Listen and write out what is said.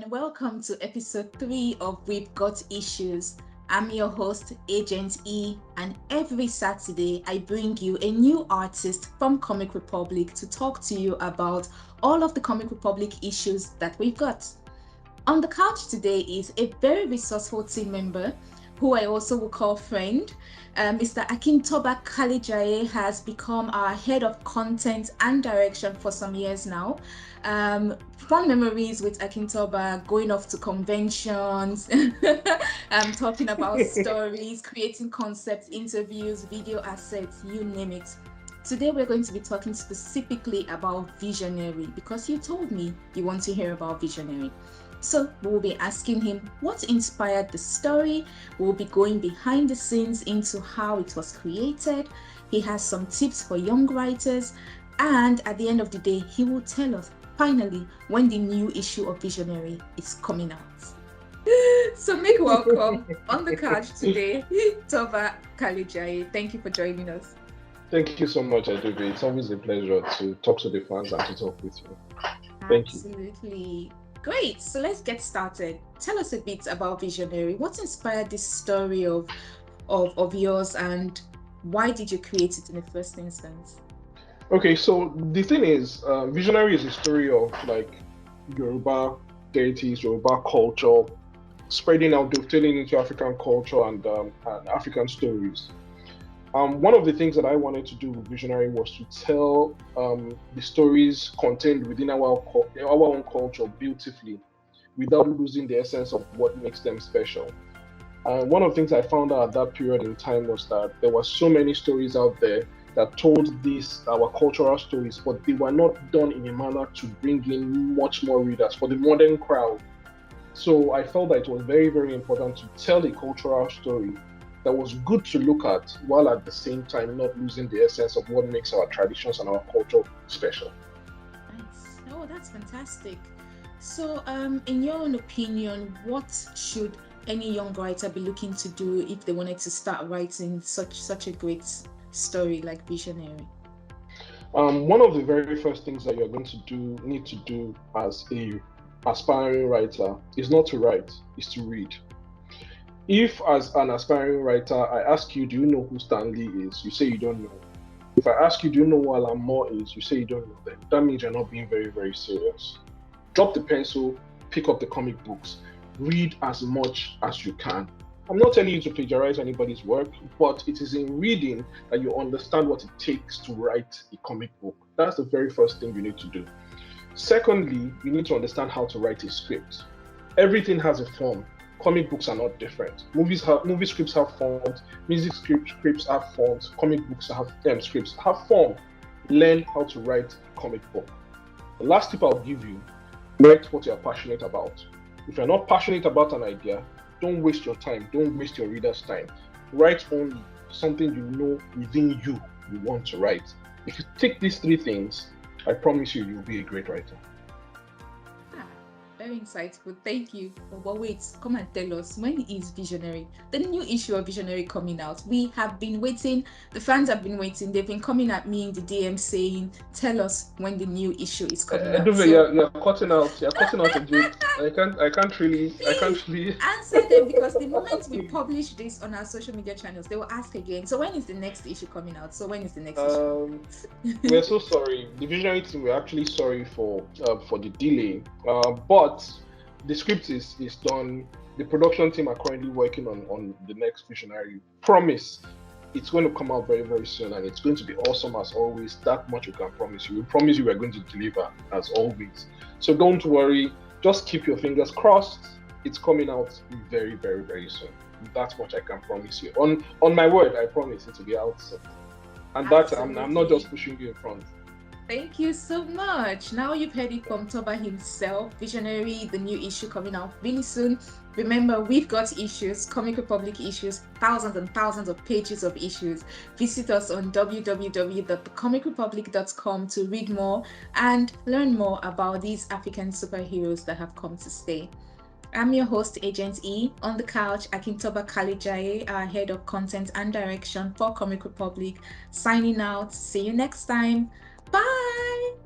and welcome to episode 3 of We've Got Issues. I'm your host, Agent E, and every Saturday I bring you a new artist from Comic Republic to talk to you about all of the Comic Republic issues that we've got. On the couch today is a very resourceful team member who I also will call friend. Mr. Akintoba Kalejaye has become our head of content and direction for some years now. Fun memories with Akintoba, going off to conventions, talking about stories, creating concepts, interviews, video assets, you name it. Today we're going to be talking specifically about Visionary because you told me you want to hear about Visionary. So we'll be asking him what inspired the story. We'll be going behind the scenes into how it was created. He has some tips for young writers. And at the end of the day, he will tell us finally when the new issue of Visionary is coming out. So make welcome on the couch today, Toba Kalejaye. Thank you for joining us. Thank you so much, Adobe. It's always a pleasure to talk to the fans and to talk with you. Thank you. Absolutely. Great. So let's get started. Tell us a bit about Visionary. What inspired this story of yours, and why did you create it in the first instance? Okay, so the thing is, Visionary is a story of like Yoruba deities, Yoruba culture, spreading out, dovetailing into African culture and African stories. One of the things that I wanted to do with Visionary was to tell the stories contained within our own culture beautifully, without losing the essence of what makes them special. One of the things I found out at that period in time was that there were so many stories out there that told these our cultural stories, but they were not done in a manner to bring in much more readers for the modern crowd. So I felt that it was very, very important to tell a cultural story that was good to look at while at the same time not losing the essence of what makes our traditions and our culture special. Nice. Oh, that's fantastic. So, in your own opinion, what should any young writer be looking to do if they wanted to start writing such a great story like Visionary? One of the very first things that you're going to need to do as a aspiring writer is not to write, is to read. If, as an aspiring writer, I ask you, do you know who Stan Lee is? You say you don't know. If I ask you, do you know who Alan Moore is? You say you don't know. Then that means you're not being very, very serious. Drop the pencil, pick up the comic books, read as much as you can. I'm not telling you to plagiarize anybody's work, but it is in reading that you understand what it takes to write a comic book. That's the very first thing you need to do. Secondly, you need to understand how to write a script. Everything has a form. Comic books are not different. Movie scripts have forms, music scripts have forms, comic books have scripts have form. Learn how to write a comic book. The last tip I'll give you, write what you're passionate about. If you're not passionate about an idea, don't waste your time, don't waste your reader's time. Write only something you know within you want to write. If you take these 3 things, I promise you'll be a great writer. Very insightful. Thank you. But wait, come and tell us, when is Visionary? The new issue of Visionary coming out. We have been waiting. The fans have been waiting. They've been coming at me in the DM saying, "Tell us when the new issue is coming out." So, you're cutting out. You're cutting out a bit. I can't really. Answer them, because the moment we publish this on our social media channels, they will ask again. So when is the next issue coming out? So when is the next issue? We're so sorry. The Visionary team, we're actually sorry for the delay. But the script is done. The production team are currently working on the next Visionary. Promise, it's going to come out very, very soon, and it's going to be awesome as always. That much we can promise you. We promise you we're going to deliver as always. So don't worry. Just keep your fingers crossed. It's coming out very, very, very soon. That's what I can promise you. On my word, I promise it will be out soon. And that I'm not just pushing you in front. Thank you so much. Now you've heard it from Toba himself. Visionary, the new issue coming out really soon. Remember, we've got issues, Comic Republic issues, thousands and thousands of pages of issues. Visit us on www.thecomicrepublic.com to read more and learn more about these African superheroes that have come to stay. I'm your host, Agent E. On the couch, Akintoba Kalejaye, our head of content and direction for Comic Republic. Signing out. See you next time. Bye.